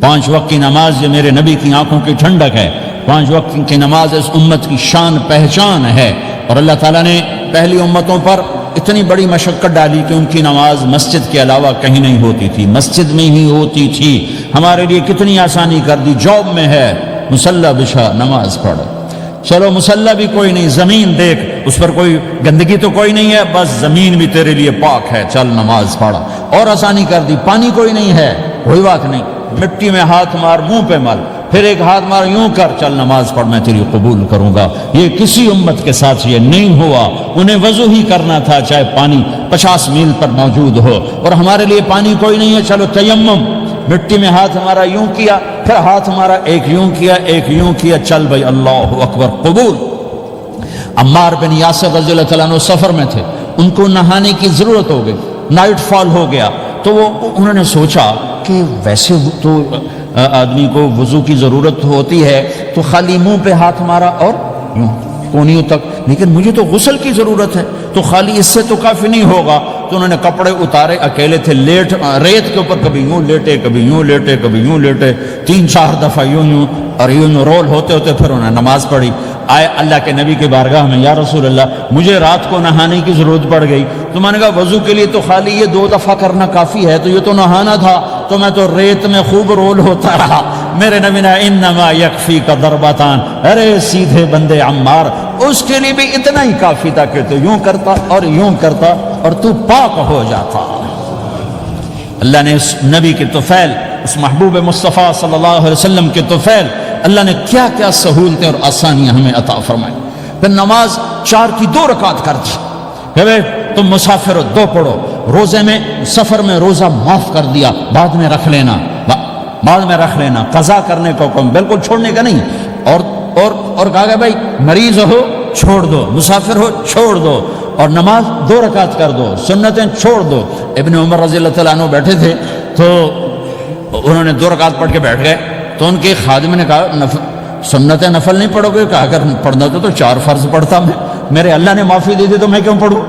5 وقت کی نماز یہ میرے نبی کی آنکھوں کی ٹھنڈک ہے، 5 وقت کی نماز اس امت کی شان پہچان ہے۔ اور اللہ تعالیٰ نے پہلی امتوں پر اتنی بڑی مشقت ڈالی کہ ان کی نماز مسجد کے علاوہ کہیں نہیں ہوتی تھی، مسجد میں ہی ہوتی تھی۔ ہمارے لیے کتنی آسانی کر دی، جاب میں ہے مصلی بچھا نماز پڑھ، چلو مصلی بھی کوئی نہیں، زمین دیکھ اس پر کوئی گندگی تو کوئی نہیں ہے، بس زمین بھی تیرے لیے پاک ہے، چل نماز پڑھ۔ اور آسانی کر دی، پانی کوئی نہیں ہے، کوئی بات نہیں، مٹی میں ہاتھ مار، منہ پہ مل، پھر ایک ہاتھ مار، یوں کر، چل نماز پڑھ، میں تیری قبول کروں گا۔ یہ کسی امت کے ساتھ یہ نہیں ہوا، انہیں وضو ہی کرنا تھا چاہے پانی 50 میل پر موجود ہو، اور ہمارے لیے پانی کوئی نہیں ہے، چلو تیمم، مٹی میں ہاتھ ہمارا یوں کیا، پھر ہاتھ ہمارا ایک یوں کیا، ایک یوں کیا، چل بھائی اللہ اکبر قبول۔ عمار بن یاسر رضی اللہ تعالیٰ عنہ سفر میں تھے، ان کو نہانے کی ضرورت ہو گئی، نائٹ فال ہو گیا، تو انہوں نے سوچا کہ ویسے تو آدمی کو وضو کی ضرورت ہوتی ہے تو خالی منہ پہ ہاتھ مارا اور یوں کونیوں تک، لیکن مجھے تو غسل کی ضرورت ہے، تو خالی اس سے تو کافی نہیں ہوگا، تو انہوں نے کپڑے اتارے، اکیلے تھے، ریت کے اوپر کبھی یوں لیٹے، کبھی یوں لیٹے، کبھی یوں لیٹے، 3-4 دفعہ یوں یوں اور یوں رول ہوتے ہوتے پھر انہوں نے نماز پڑھی۔ آئے اللہ کے نبی کے بارگاہ میں، یا رسول اللہ مجھے رات کو نہانے کی ضرورت پڑ گئی، تو میں نے کہا وضو کے لیے تو خالی یہ 2 دفعہ کرنا کافی ہے، تو یہ تو نہانا تھا، تو میں تو ریت میں خوب رول ہوتا رہا۔ میرے نبی نے انما یکفیک ضربتان، ارے سیدھے بندے عمار، اس کے لیے بھی اتنا ہی کافی تھا کہ تو یوں کرتا اور یوں کرتا اور تو پاک ہو جاتا۔ اللہ نے اس نبی کے طفیل، اس محبوب مصطفیٰ صلی اللہ علیہ وسلم کے طفیل، اللہ نے کیا کیا سہولتیں اور آسانیاں ہمیں عطا فرمائیں۔ پھر نماز 4 کی 2 رکعت کر دی، کہ تم مسافر ہو 2 پڑھو، روزے میں سفر میں روزہ معاف کر دیا، بعد میں رکھ لینا، بعد میں رکھ لینا، قضا کرنے کو حکم، بالکل چھوڑنے کا نہیں، اور کہا کہ بھائی مریض ہو چھوڑ دو، مسافر ہو چھوڑ دو، اور نماز 2 رکعت کر دو، سنتیں چھوڑ دو۔ ابن عمر رضی اللہ تعالیٰ عنہ بیٹھے تھے تو انہوں نے 2 رکعت پڑھ کے بیٹھ گئے، تو ان کے خادم نے کہا سنتیں نفل نہیں پڑھو گے؟ کہا اگر پڑھنا تو 4 فرض پڑھتا میں، میرے اللہ نے معافی دے دی تو میں کیوں پڑھوں؟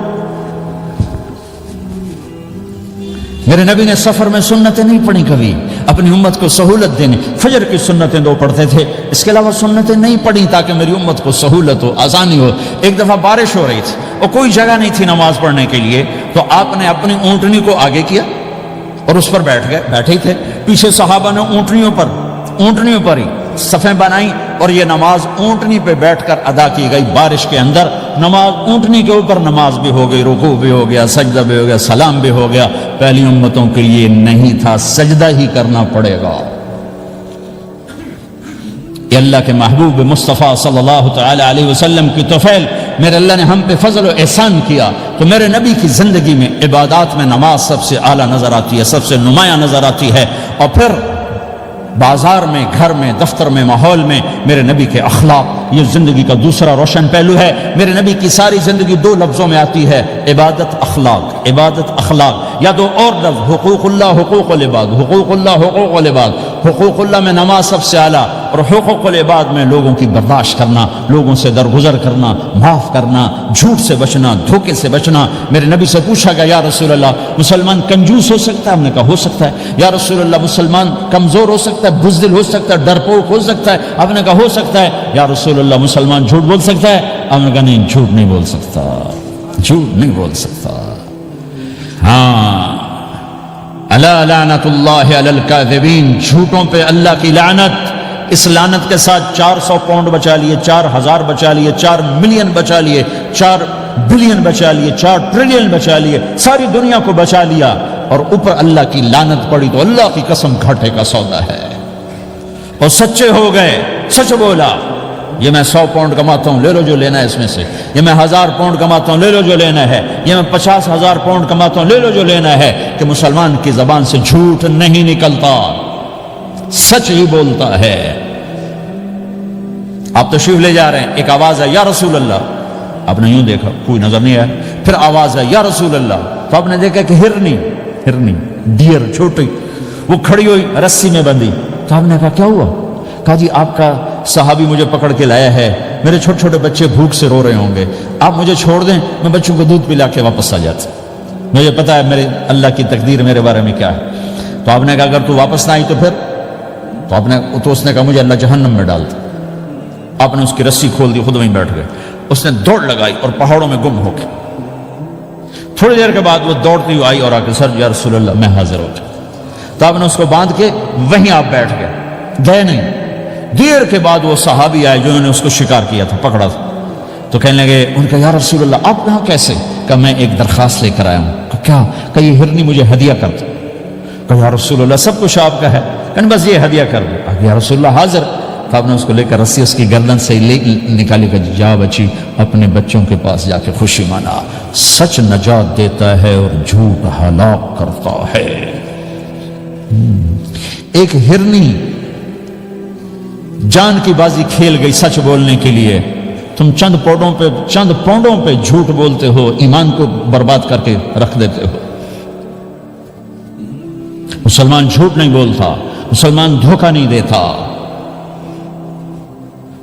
میرے نبی نے سفر میں سنتیں نہیں پڑھی کبھی، اپنی امت کو سہولت دینے، فجر کی سنتیں 2 پڑھتے تھے، اس کے علاوہ سنتیں نہیں پڑھی تاکہ میری امت کو سہولت ہو، آسانی ہو۔ ایک دفعہ بارش ہو رہی تھی اور کوئی جگہ نہیں تھی نماز پڑھنے کے لیے، تو آپ نے اپنی اونٹنی کو آگے کیا اور اس پر بیٹھ گئے، بیٹھے ہی تھے، پیچھے صحابہ نے اونٹنیوں پر ہی صفیں بنائیں، اور یہ نماز اونٹنی پہ بیٹھ کر ادا کی گئی بارش کے اندر۔ نماز اونٹنی کے اوپر نماز بھی ہو گئی، رکوع بھی ہو گیا، سجدہ بھی ہو گیا، سلام بھی ہو گیا۔ پہلی امتوں کے لیے نہیں تھا، سجدہ ہی کرنا پڑے گا۔ یہ اللہ کے محبوب مصطفیٰ صلی اللہ تعالی علیہ وسلم کی طفیل، میرے اللہ نے ہم پہ فضل و احسان کیا، تو میرے نبی کی زندگی میں عبادات میں نماز سب سے اعلیٰ نظر آتی ہے، سب سے نمایاں نظر آتی ہے۔ اور پھر بازار میں، گھر میں، دفتر میں، ماحول میں میرے نبی کے اخلاق، یہ زندگی کا دوسرا روشن پہلو ہے۔ میرے نبی کی ساری زندگی 2 لفظوں میں آتی ہے، عبادت اخلاق، عبادت اخلاق، یا 2 اور لفظ، حقوق اللہ، حقوق العباد، حقوق اللہ، حقوق العباد۔ حقوق اللہ میں نماز سب سے اعلیٰ، اور حقوق العباد میں لوگوں کی برداشت کرنا، لوگوں سے درگزر کرنا، معاف کرنا، جھوٹ سے بچنا، دھوکے سے بچنا۔ میرے نبی سے پوچھا گیا یا رسول اللہ مسلمان کنجوس ہو سکتا ہے؟ ہم نے کہا ہو سکتا ہے۔ یا رسول اللہ مسلمان کمزور ہو سکتا ہے، بزدل ہو سکتا ہے، ڈرپوک ہو سکتا ہے؟ آپ نے کہا ہو سکتا ہے۔ یا رسول اللہ مسلمان جھوٹ بول سکتا ہے؟ آپ نے کہا نہیں، جھوٹ نہیں بول سکتا، جھوٹ نہیں بول سکتا۔ ہاں، الا لعنت اللہ علی الکاذبین، جھوٹوں پہ اللہ کی لعنت۔ اس لعنت کے ساتھ 400 پاؤنڈ بچا لیے، 4000 بچا لیے، 4 ملین بچا لیے، 4 بلین بچا لیے، 4 ٹریلین بچا لیے، ساری دنیا کو بچا لیا، اور اوپر اللہ کی لعنت پڑی تو اللہ کی قسم گھاٹے کا سودا ہے۔ اور سچے ہو گئے، سچ بولا، یہ میں 100 پاؤنڈ کماتا ہوں، لے لو جو لینا ہے اس میں سے، یہ میں 1000 پاؤنڈ کماتا ہوں، لے لو جو لینا ہے، یہ میں 50,000 پاؤنڈ کماتا ہوں، لے لو جو لینا ہے، کہ مسلمان کی زبان سے جھوٹ نہیں نکلتا، سچ ہی بولتا ہے۔ آپ تشریف لے جا رہے ہیں، ایک آواز ہے یا رسول اللہ، آپ نے یوں دیکھا، کوئی نظر نہیں آیا، پھر آواز ہے یا رسول اللہ، تو آپ نے دیکھا کہ ہرنی ڈیر چھوٹی وہ کھڑی ہوئی، رسی میں بندھی، تو آپ نے کہا کیا ہوا؟ کہا جی آپ کا صحابی مجھے پکڑ کے لایا ہے، میرے چھوٹے چھوٹے بچے بھوک سے رو رہے ہوں گے، آپ مجھے چھوڑ دیں، میں بچوں کو دودھ پلا کے واپس آ جاتا، مجھے پتا ہے میرے اللہ کی تقدیر میرے بارے میں کیا ہے۔ تو آپ نے کہا اگر تو واپس نہ آئی تو پھر تو اس نے کہا مجھے اللہ جہنم میں ڈال دے. آپ نے اس کی رسی کھول دی, خود وہیں بیٹھ گئے. اس نے دوڑ لگائی اور پہاڑوں میں گم ہو کے تھوڑی دیر کے بعد وہ دوڑتی ہوئی آئی اور آ کے سر یا رسول اللہ میں حاضر ہو جاؤں. تو آپ نے اس کو باندھ کے وہیں آپ بیٹھ گئے نہیں. دیر کے بعد وہ صحابی آئے جنہوں نے اس کو شکار کیا تھا, پکڑا تھا. تو کہنے لگے, ان کا یا رسول اللہ آپ یہاں کیسے؟ کہ میں ایک درخواست لے کر آیا ہوں. کہ کیا؟ کہ یہ ہرنی مجھے ہدیہ کر دو. کہ یا رسول اللہ سب کچھ آپ کا ہے, کہ بس یہ ہدیہ کر دو. یا رسول اللہ حاضر. تو آپ نے اس کو لے کر رسی اس کی گردن سے نکالی کہ جا بچی اپنے بچوں کے پاس جا کے خوشی منا. سچ نجات دیتا ہے اور جھوٹ ہلاک کرتا ہے. ایک ہرنی جان کی بازی کھیل گئی سچ بولنے کے لیے. تم چند پونڈوں پہ جھوٹ بولتے ہو, ایمان کو برباد کر کے رکھ دیتے ہو. مسلمان جھوٹ نہیں بولتا, مسلمان دھوکہ نہیں دیتا,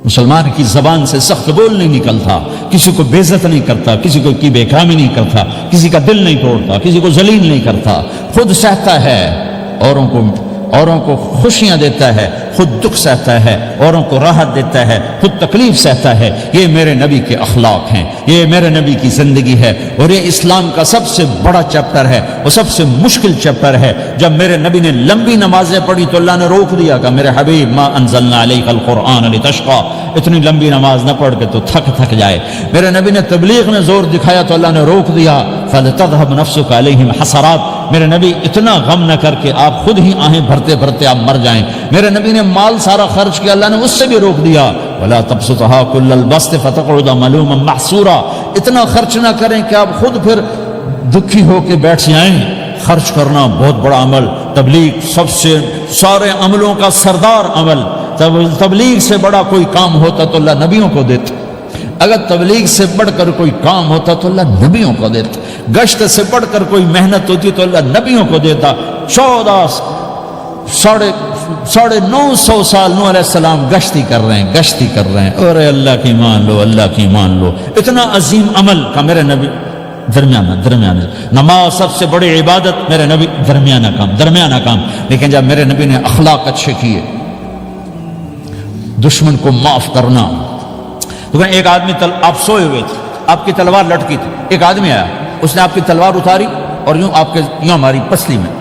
مسلمان کی زبان سے سخت بول نہیں نکلتا, کسی کو بے عزت نہیں کرتا, کسی کو کی بے کامی نہیں کرتا, کسی کا دل نہیں توڑتا, کسی کو ذلیل نہیں کرتا, خود سہتا ہے, اوروں کو خوشیاں دیتا ہے, خود دکھ سہتا ہے, اوروں کو راحت دیتا ہے, خود تکلیف سہتا ہے. یہ میرے نبی کے اخلاق ہیں, یہ میرے نبی کی زندگی ہے, اور یہ اسلام کا سب سے بڑا چیپٹر ہے, وہ سب سے مشکل چیپٹر ہے. جب میرے نبی نے لمبی نمازیں پڑھی تو اللہ نے روک دیا کہ میرے حبیب ما انزلنا علیک القرآن لتشقى, اتنی لمبی نماز نہ پڑھ کے تو تھک جائے. میرے نبی نے تبلیغ میں زور دکھایا تو اللہ نے روک دیا, فلتذهب نفسك علیہم حسرات. میرے نبی اتنا غم نہ کر کے آپ خود ہی آہیں بھرتے بھرتے آپ مر جائیں. میرے نبی نے مال سارا خرچ کیا, اللہ نے اس سے بھی روک دیا. ولا تبسطها كل البسط فتقعد ملوما محسورا. اتنا خرچ نہ کریں کہ آپ خود پھر دکھی ہو کے بیٹھ جائیں. خرچ کرنا بہت بڑا عمل, تبلیغ سب سے سارے عملوں کا سردار عمل. تبلیغ سے بڑا کوئی کام ہوتا تو اللہ نبیوں کو دیتا. اگر تبلیغ سے بڑھ کر کوئی کام ہوتا تو اللہ نبیوں کو دیتا. گشت سے بڑھ کر کوئی محنت ہوتی تو اللہ نبیوں کو دیتا. 950 سال نوح علیہ السلام گشتی کر رہے ہیں, اور اللہ کی مان لو. اتنا عظیم عمل کا میرے نبی درمیانہ نماز سب سے بڑی عبادت, میرے نبی درمیانہ کام. لیکن جب میرے نبی نے اخلاق اچھے کیے, دشمن کو معاف کرنا. تو ایک آدمی آپ سوئے ہوئے تھے, آپ کی تلوار لٹکی تھی, ایک آدمی آیا, اس نے آپ کی تلوار اتاری اور یوں ماری پسلی میں,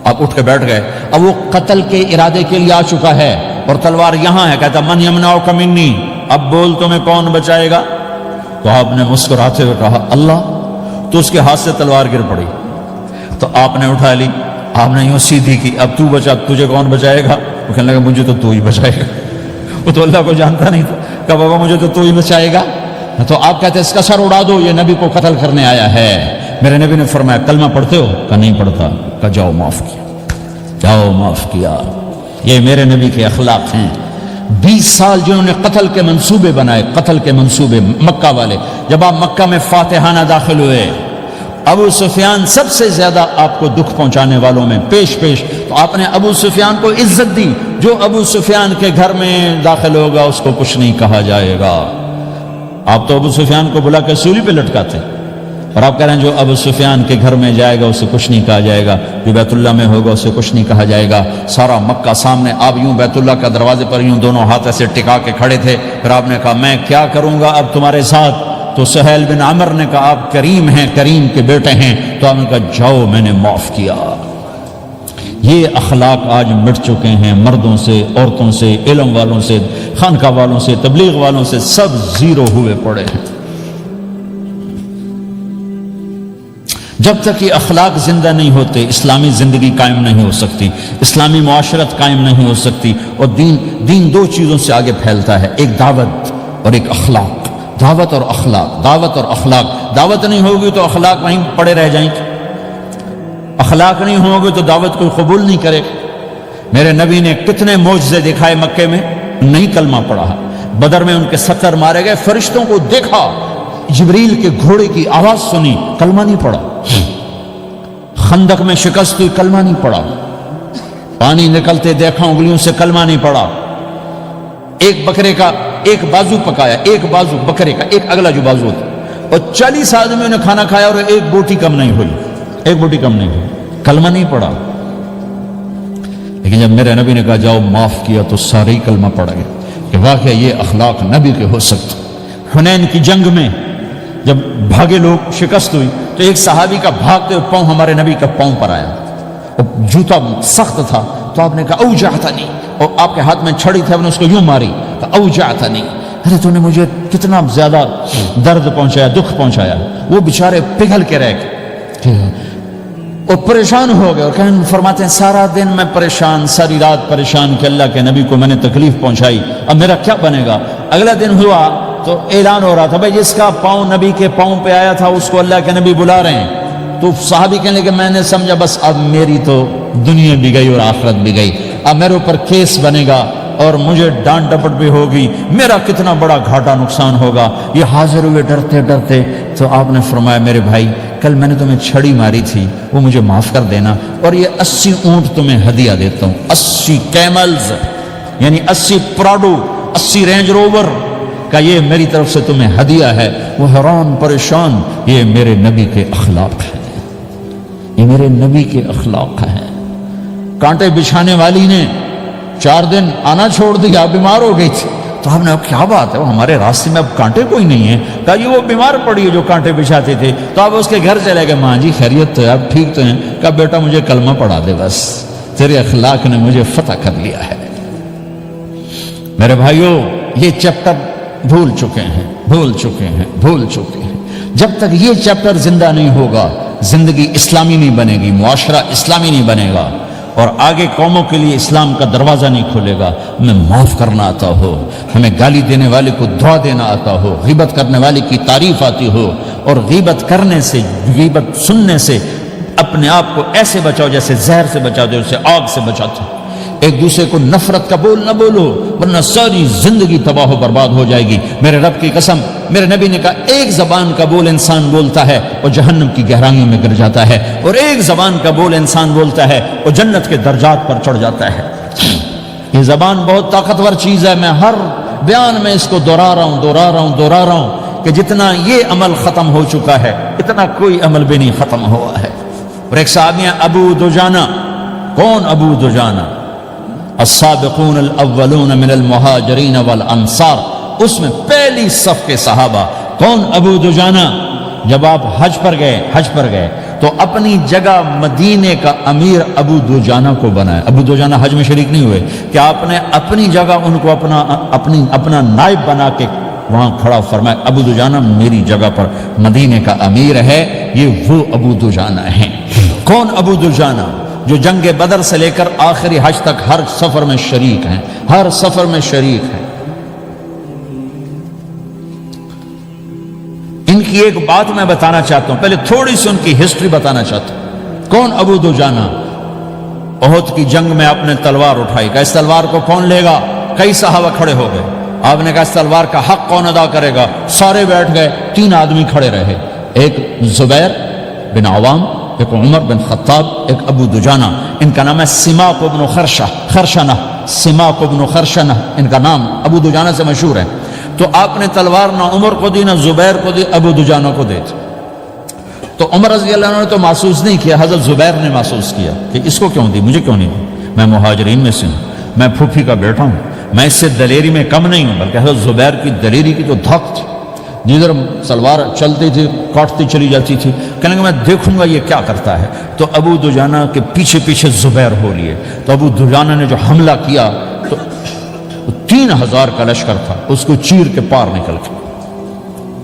آپ اٹھ کے بیٹھ گئے. اب وہ قتل کے ارادے کے لیے آ چکا ہے اور تلوار یہاں ہے, کہتا من یمنعک منی, اب بول تمہیں کون بچائے گا؟ تو آپ نے مسکراتے ہوئے کہا اللہ. تو اس کے ہاتھ سے تلوار گر پڑی, تو آپ نے اٹھا لی, آپ نے یوں سیدھی کی, اب تو بچا, تجھے کون بچائے گا؟ وہ کہنے لگا مجھے تو ہی بچائے گا. وہ تو اللہ کو جانتا نہیں تھا, کہ بابا مجھے تو ہی بچائے گا. تو آپ کہتے ہیں اس کا سر اڑا دو, یہ نبی کو قتل کرنے آیا ہے. میرے نبی نے فرمایا کلمہ پڑھتے ہو؟ کہ نہیں پڑھتا. کہ جاؤ معاف کیا. یہ میرے نبی کے اخلاق ہیں. 20 سال جنہوں نے قتل کے منصوبے بنائے, مکہ والے. جب آپ مکہ میں فاتحانہ داخل ہوئے, ابو سفیان سب سے زیادہ آپ کو دکھ پہنچانے والوں میں پیش, تو آپ نے ابو سفیان کو عزت دی. جو ابو سفیان کے گھر میں داخل ہوگا اس کو کچھ نہیں کہا جائے گا. آپ تو ابو سفیان کو بلا کے سولی پہ لٹکاتے, اور آپ کہہ رہے ہیں جو ابو سفیان کے گھر میں جائے گا اسے کچھ نہیں کہا جائے گا, جو بیت اللہ میں ہوگا اسے کچھ نہیں کہا جائے گا. سارا مکہ سامنے, آپ یوں بیت اللہ کا دروازے پر یوں دونوں ہاتھ ایسے ٹکا کے کھڑے تھے. پھر آپ نے کہا میں کیا کروں گا اب تمہارے ساتھ؟ تو سہیل بن عمر نے کہا آپ کریم ہیں, کریم کے بیٹے ہیں. تو آپ نے کہا جاؤ میں نے معاف کیا. یہ اخلاق آج مٹ چکے ہیں, مردوں سے, عورتوں سے, علم والوں سے, خانقاہ والوں سے, تبلیغ والوں سے, سب زیرو ہوئے پڑے ہیں. جب تک یہ اخلاق زندہ نہیں ہوتے اسلامی زندگی قائم نہیں ہو سکتی, اسلامی معاشرت قائم نہیں ہو سکتی. اور دین 2 چیزوں سے آگے پھیلتا ہے, ایک دعوت اور ایک اخلاق. دعوت اور اخلاق. دعوت نہیں ہوگی تو اخلاق وہیں پڑے رہ جائیں گے, اخلاق نہیں ہوگے تو دعوت کوئی قبول نہیں کرے. میرے نبی نے کتنے معجزے دکھائے مکے میں, نہیں کلمہ پڑھا. بدر میں ان کے 70 مارے گئے, فرشتوں کو دیکھا, جبریل کے گھوڑے کی آواز سنی, کلمہ نہیں پڑھا. خندق میں شکست ہوئی, کلمہ نہیں پڑھا. پانی نکلتے دیکھا, انگلیوں سے کلمہ نہیں پڑھا. ایک بکرے کا ایک بازو پکایا, ایک بازو بکرے کا, ایک اگلا جو بازو ہوتا, اور 40 آدمیوں نے کھانا کھایا اور ایک بوٹی کم نہیں ہوئی, کلمہ نہیں پڑھا. لیکن جب میرے نبی نے کہا جاؤ معاف کیا تو سارے ہی کلمہ پڑ گئے کہ واقعہ یہ اخلاق نبی کے ہو سکتے۔ حنین کی جنگ میں جب بھاگے لوگ، شکست ہوئی، تو ایک صحابی کا بھاگتے ہوئے پاؤں ہمارے نبی کا پاؤں پر آیا، اور جوتا سخت تھا، تو آپ نے کہا اوجعتنی، اور آپ کے ہاتھ میں چھڑی تھی، آپ نے اس کو یوں ماری، تو اوجعتنی، ارے تو نے مجھے کتنا زیادہ درد پہنچایا، دکھ پہنچایا۔ وہ بیچارے پگھل کے رہ گئے اور پریشان ہو گئے، اور کہیں فرماتے ہیں سارا دن میں پریشان، ساری رات پریشان کہ اللہ کے نبی کو میں نے تکلیف پہنچائی، اب میرا کیا بنے گا۔ اگلا دن ہوا تو اعلان ہو رہا تھا بھائی جس کا پاؤں نبی کے پاؤں پہ آیا تھا اس کو اللہ کے نبی بلا رہے ہیں۔ تو صحابی کہنے لگے میں نے سمجھا بس اب میری تو دنیا بھی گئی اور آخرت بھی گئی، اب میرے اوپر کیس بنے گا اور مجھے ڈانٹ ڈپٹ بھی ہوگی، میرا کتنا بڑا گھاٹا نقصان ہوگا۔ یہ حاضر ہوئے ڈرتے ڈرتے، تو آپ نے فرمایا میرے بھائی کل میں نے تمہیں چھڑی ماری تھی، وہ مجھے معاف کر دینا، اور یہ 80 اونٹ تمہیں ہدیہ دیتا ہوں، 80 کیملز یعنی 80 پراڈو، 80 رینج روور کا یہ میری طرف سے تمہیں ہدیہ ہے۔ وہ حیران پریشان، یہ میرے نبی کے اخلاق ہیں، یہ میرے نبی کے اخلاق ہیں۔ کانٹے بچھانے والی نے 4 دن آنا چھوڑ دیا، بیمار ہو گئی تھی، تو ہم نے کیا بات ہے، وہ ہمارے راستے میں اب کانٹے کوئی نہیں ہے، کہا یہ وہ بیمار پڑی ہے جو کانٹے بچھاتے تھے، تو آپ اس کے گھر چلے گئے، ماں جی خیریت تو ہے، اب ٹھیک تو ہیں، کہا بیٹا مجھے کلمہ پڑھا دے، بس تیرے اخلاق نے مجھے فتح کر لیا ہے۔ میرے بھائیوں یہ چیپٹر بھول چکے ہیں، بھول چکے ہیں، بھول چکے ہیں۔ جب تک یہ چیپٹر زندہ نہیں ہوگا زندگی اسلامی نہیں بنے گی، معاشرہ اسلامی نہیں بنے گا، اور آگے قوموں کے لیے اسلام کا دروازہ نہیں کھلے گا۔ ہمیں معاف کرنا آتا ہو، ہمیں گالی دینے والے کو دعا دینا آتا ہو، غیبت کرنے والے کی تعریف آتی ہو، اور غیبت کرنے سے، غیبت سننے سے اپنے آپ کو ایسے بچاؤ جیسے زہر سے بچاؤ، جیسے آگ سے بچاتے ہو۔ ایک دوسرے کو نفرت کا بول نہ بولو ورنہ ساری زندگی تباہ و برباد ہو جائے گی۔ میرے رب کی قسم، میرے نبی نے کہا ایک زبان کا بول انسان بولتا ہے اور جہنم کی گہرائیوں میں گر جاتا ہے، اور ایک زبان کا بول انسان بولتا ہے اور جنت کے درجات پر چڑھ جاتا ہے۔ یہ زبان بہت طاقتور چیز ہے، میں ہر بیان میں اس کو دہرا رہا ہوں کہ جتنا یہ عمل ختم ہو چکا ہے اتنا کوئی عمل بھی نہیں ختم ہوا ہے۔ اور ایک صحابی ہیں ابو دجانہ۔ کون ابو دجانہ؟ السابقون الاولون من المہاجرین والانصار، اس میں پہلی صف کے صحابہ۔ کون ابو دجانہ؟ جب آپ حج پر گئے تو اپنی جگہ مدینے کا امیر ابو دجانہ کو بنایا۔ ابو دجانہ حج میں شریک نہیں ہوئے کہ آپ نے اپنی جگہ ان کو اپنا نائب بنا کے وہاں کھڑا فرمایا ابو دجانہ میری جگہ پر مدینے کا امیر ہے، یہ وہ ابو دجانہ ہیں۔ کون ابو دجانہ؟ جو جنگ بدر سے لے کر آخری حج تک ہر سفر میں شریک ہیں، ہر سفر میں شریک ہیں۔ ان کی ایک بات میں بتانا چاہتا ہوں، پہلے تھوڑی سی ان کی ہسٹری بتانا چاہتا ہوں۔ کون ابو دجانہ؟ احد کی جنگ میں آپ نے تلوار اٹھائی، کہ اس تلوار کو کون لے گا؟ کئی صحابہ کھڑے ہو گئے۔ آپ نے کہا اس تلوار کا حق کون ادا کرے گا؟ سارے بیٹھ گئے، 3 آدمی کھڑے رہے، ایک زبیر بن عوام، ایک عمر بن خطاب، ایک ابو دجانہ۔ ان کا نام ہے سماک بن خرشنہ، سماک بن خرشنہ ان کا نام ابو دجانہ سے مشہور ہے۔ تو آپ نے تلوار نہ عمر کو دی، نہ زبیر کو دی، ابو دجانہ کو دی۔ تو عمر رضی اللہ عنہ نے تو محسوس نہیں کیا، حضرت زبیر نے محسوس کیا کہ اس کو کیوں دی، مجھے کیوں نہیں دی؟ میں مہاجرین میں سے ہوں، میں پھوپھی کا بیٹا ہوں، میں اس سے دلیری میں کم نہیں ہوں۔ بلکہ حضرت زبیر کی دلیری کی تو دھک تھی، جدھر سلوار چلتی تھی کاٹتی چلی جاتی تھی، کہنے کہ میں دیکھوں گا یہ کیا کرتا ہے۔ تو ابو دجانہ کے پیچھے پیچھے زبیر ہو لیے۔ تو ابو دجانہ نے جو حملہ کیا تو 3000 کا لشکر تھا، اس کو چیر کے پار نکل کے،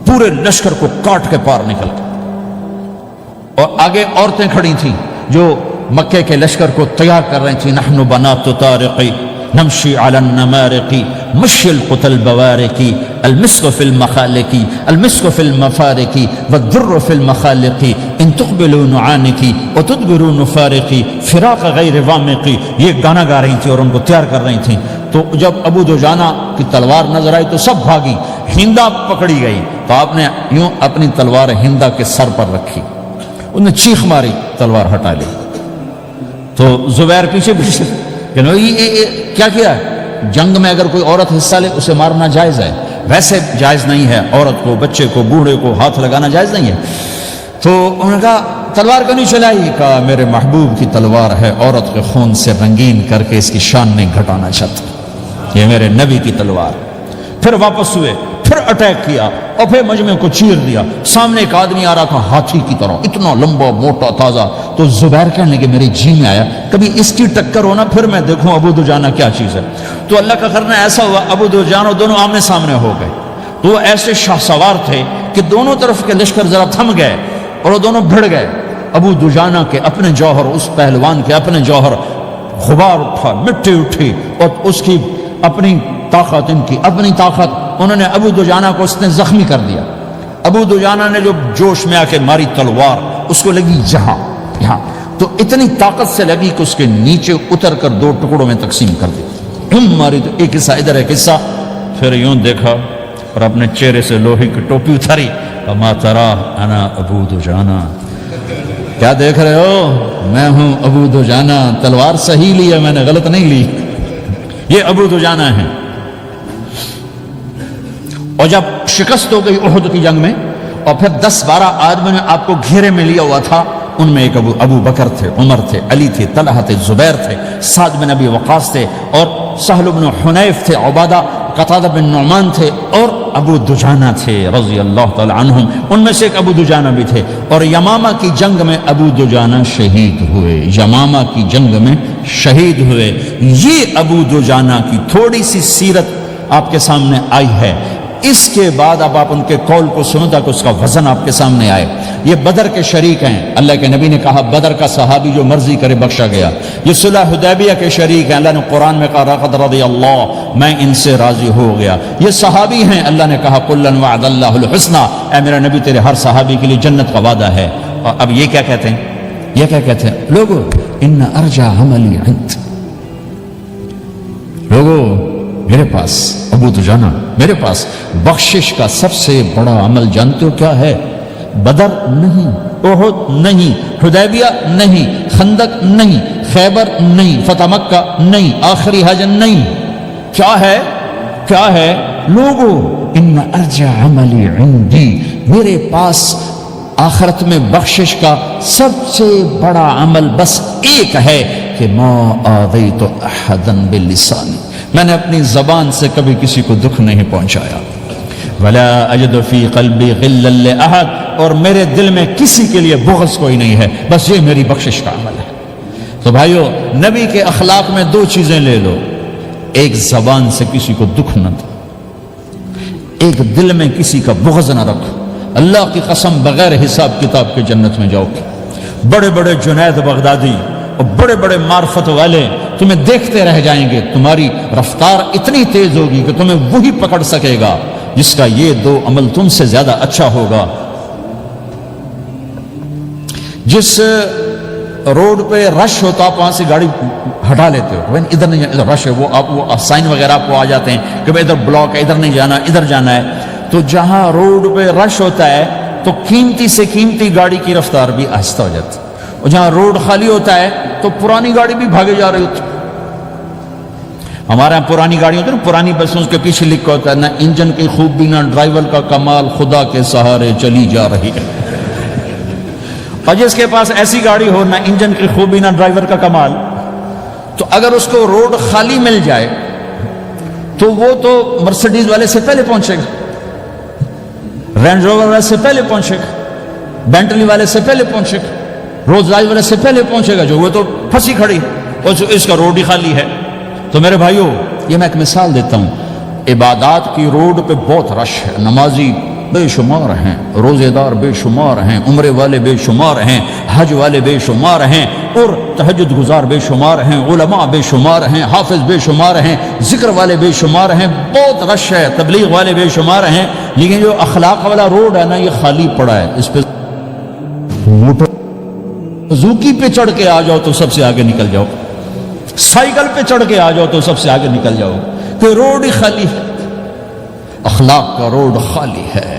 پورے لشکر کو کاٹ کے پار نکل کے، اور آگے عورتیں کھڑی تھیں جو مکے کے لشکر کو تیار کر رہی تھیں۔ نحن بنات طارقی نمشی علی النمارقی مشی القتل بوارقی المسک فی المخالقی المسک فی المفارقی والدر فی المخالقی ان تقبلوا نعانقی وتدبروا نفارقی فراق غیر وامقی۔ یہ گانا گا رہی تھی اور ان کو تیار کر رہی تھیں۔ تو جب ابو دجانہ کی تلوار نظر آئی تو سب بھاگی، ہندا پکڑی گئی، تو آپ نے یوں اپنی تلوار ہندا کے سر پر رکھی، انہوں نے چیخ ماری، تلوار ہٹا لی۔ تو زبیر پیچھے پیچھے کہ کیا کیا ہے؟ جنگ میں اگر کوئی عورت حصہ لے اسے مارنا جائز ہے، ویسے جائز نہیں ہے، عورت کو، بچے کو، بوڑھے کو ہاتھ لگانا جائز نہیں ہے۔ تو انہوں نے کہا تلوار کیوں نہیں چلائی؟ کہا میرے محبوب کی تلوار ہے، عورت کے خون سے رنگین کر کے اس کی شان نہیں گھٹانا چاہتا، یہ میرے نبی کی تلوار۔ پھر واپس ہوئے، پھر اٹیک کیا اور پھر مجمع کو چیر دیا۔ سامنے ایک آدمی آ رہا تھا ہاتھی کی طرح، اتنا لمبا موٹا تازہ، تو زبیر کہنے لگے میرے جی میں آیا کبھی اس کی ٹکر ہونا پھر میں دیکھوں ابو دجانہ کیا چیز ہے۔ تو اللہ کا کرنا ایسا ہوا ابو دجانہ دونوں آمنے سامنے ہو گئے۔ تو وہ ایسے شاہ سوار تھے کہ دونوں طرف کے لشکر ذرا تھم گئے اور وہ دونوں بھڑ گئے۔ ابو دجانہ کے اپنے جوہر، اس پہلوان کے اپنے جوہر، غبار اٹھا، مٹی اٹھی، اور اس کی اپنی طاقت، ان کی اپنی طاقت، انہوں نے ابو دجانہ کو اس نے زخمی کر دیا۔ ابو دجانہ نے جو جوش میں آ کے ماری تلوار، اس کو لگی یہاں، تو اتنی طاقت سے لگی کہ اس کے نیچے اتر کر 2 ٹکڑوں میں تقسیم کر دی۔ ماری تو ایک حصہ ادھر ایک حصہ، پھر یوں دیکھا اور اپنے چہرے سے لوہے کی ٹوپی اتاری، اما ترا انا ابو دجانہ، کیا دیکھ رہے ہو؟ میں ہوں ابو دجانہ، تلوار صحیح لی ہے میں نے، غلط نہیں لی، یہ ابو دجانہ ہیں۔ اور جب شکست ہو گئی احد کی جنگ میں، اور پھر 10-12 آدمی نے آپ کو گھیرے میں لیا ہوا تھا، ان میں ایک ابو بکر تھے، عمر تھے، علی تھے، طلحہ تھے، زبیر تھے، سعد بن ابی وقاص تھے، اور سہل بن حنیف تھے، عبادہ قتادہ بن نعمان تھے، اور ابو دجانہ تھے رضی اللہ تعالی عنہم، ان میں سے ایک ابو دجانہ بھی تھے۔ اور یمامہ کی جنگ میں ابو دجانہ شہید ہوئے، یمامہ کی جنگ میں شہید ہوئے۔ یہ ابو دجانہ کی تھوڑی سی سیرت آپ کے سامنے آئی ہے۔ اس کے بعد اب آپ ان کے قول کو سنو تاکہ اس کا وزن آپ کے سامنے آئے۔ یہ بدر کے شریک ہیں، اللہ کے نبی نے کہا بدر کا صحابی جو مرضی کرے بخشا گیا۔ یہ صلح حدیبیہ کے شریک ہیں، اللہ نے قرآن میں کہا لقد رضی اللہ، میں ان سے راضی ہو گیا۔ یہ صحابی ہیں، اللہ نے کہا کلا وعد اللہ الحسنی، اے میرا نبی تیرے ہر صحابی کے لیے جنت کا وعدہ ہے۔ اور اب یہ کیا کہتے ہیں؟ یہ کیا کہتے ہیں لوگو؟ ان ارجع عملی عند، لوگو میرے پاس، ابو دجانہ میرے پاس بخشش کا سب سے بڑا عمل جانتے ہو کیا ہے؟ بدر نہیں، احد نہیں، حدیبیہ نہیں، خندق نہیں، خیبر نہیں، فتح مکہ نہیں، آخری حج نہیں، کیا ہے؟ کیا ہے لوگو؟ ان ارجع عملی عندی، میرے پاس آخرت میں بخشش کا سب سے بڑا عمل بس ایک ہے کہ ما آذیت احدا بلسانی، میں نے اپنی زبان سے کبھی کسی کو دکھ نہیں پہنچایا۔ ولا اجد فی قلبی غلا لاحد، اور میرے دل میں کسی کے لیے بغض کوئی نہیں ہے، بس یہ میری بخشش کا عمل ہے۔ تو بھائیو، نبی کے اخلاق میں 2 چیزیں لے لو، ایک زبان سے کسی کو دکھ نہ دو، ایک دل میں کسی کا بغض نہ رکھو۔ اللہ کی قسم بغیر حساب کتاب کے جنت میں جاؤ گے۔ بڑے بڑے جنید بغدادی اور بڑے بڑے معرفت والے تمہیں دیکھتے رہ جائیں گے، تمہاری رفتار اتنی تیز ہوگی کہ تمہیں وہی پکڑ سکے گا جس کا یہ 2 عمل تم سے زیادہ اچھا ہوگا۔ جس روڈ پہ رش ہوتا آپ وہاں سے گاڑی ہٹا لیتے ہو، ادھر نہیں ادھر رش ہے، وہ سائن وغیرہ آپ کو آ جاتے ہیں کہ ادھر بلاک ہے، ادھر نہیں جانا، ادھر جانا ہے۔ تو جہاں روڈ پہ رش ہوتا ہے تو قیمتی سے قیمتی گاڑی کی رفتار بھی آہستہ ہو جاتی ہے، اور جہاں روڈ خالی ہوتا ہے تو پرانی گاڑی بھی بھاگے جا رہی ہوتی ہے۔ ہمارے یہاں پرانی گاڑی ہوتی ہے نا، پرانی بسوں کے پیچھے لکھا ہوتا ہے نہ انجن کی خوبی نہ ڈرائیور کا کمال، خدا کے سہارے چلی جا رہی ہے۔ اور جس کے پاس ایسی گاڑی ہو، نہ انجن کی خوبی نہ ڈرائیور کا کمال، تو اگر اس کو روڈ خالی مل جائے تو وہ تو مرسیڈیز والے سے پہلے پہنچے گا، رینج روور والے سے پہلے پہنچے گا، بینٹلی والے سے پہلے پہنچے گا، روز رائز والے سے پہلے پہنچے گا، جو وہ تو پھنسی کھڑی اور اس کا روڈ ہی خالی ہے۔ تو میرے بھائیوں، یہ میں ایک مثال دیتا ہوں، عبادات کی روڈ پہ بہت رش ہے، نمازی بے شمار ہیں، روزے دار بے شمار ہیں، عمرے والے بے شمار ہیں، حج والے بے شمار ہیں، اور تہجد گزار بے شمار ہیں، علماء بے شمار ہیں، حافظ بے شمار ہیں، ذکر والے بے شمار ہیں، بہت رش ہے، تبلیغ والے بے شمار ہیں، لیکن جو اخلاق والا روڈ ہے نا، یہ خالی پڑا ہے۔ اس پہ زوکی پہ چڑھ کے آ جاؤ تو سب سے آگے نکل جاؤ، سائیکل پہ چڑھ کے آ جاؤ تو سب سے آگے نکل جاؤ، کہ روڈ ہی خالی ہے، اخلاق کا روڈ خالی ہے۔